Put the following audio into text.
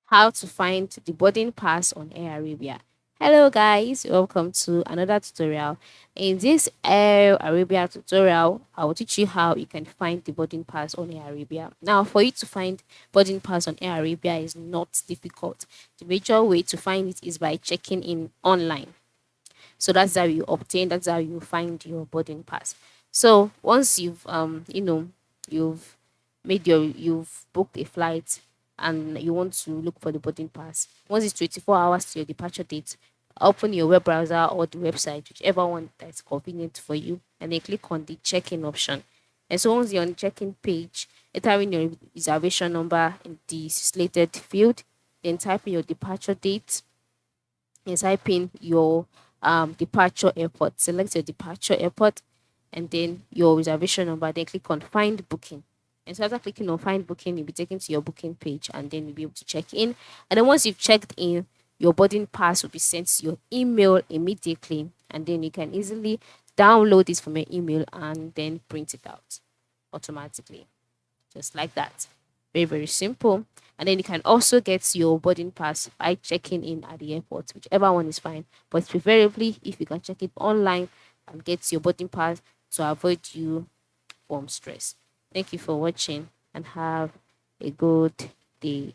how to find the boarding pass on Air Arabia. Hello guys, welcome to another tutorial. In this Air Arabia tutorial, I will teach you how you can find the boarding pass on Air Arabia. Now, for you to find boarding pass on Air Arabia is not difficult. The major way to find it is by checking in online. So that's how you obtain, that's how you find your boarding pass. So once you've you've booked a flight and you want to look for the boarding pass. Once it's 24 hours to your departure date, open your web browser or the website, whichever one that's convenient for you, and then click on the check-in option. And so once you're on the check-in page, enter in your reservation number in the slated field, then type in your departure date and type in your departure airport. Select your departure airport and then your reservation number. Then click on find booking. And so after clicking on find booking, you'll be taken to your booking page and then you'll be able to check in. And then once you've checked in, your boarding pass will be sent to your email immediately. And then you can easily download it from your email and then print it out automatically. Just like that. Very, very simple. And then you can also get your boarding pass by checking in at the airport, whichever one is fine. But preferably, if you can check it online and get your boarding pass to avoid you from stress. Thank you for watching and have a good day.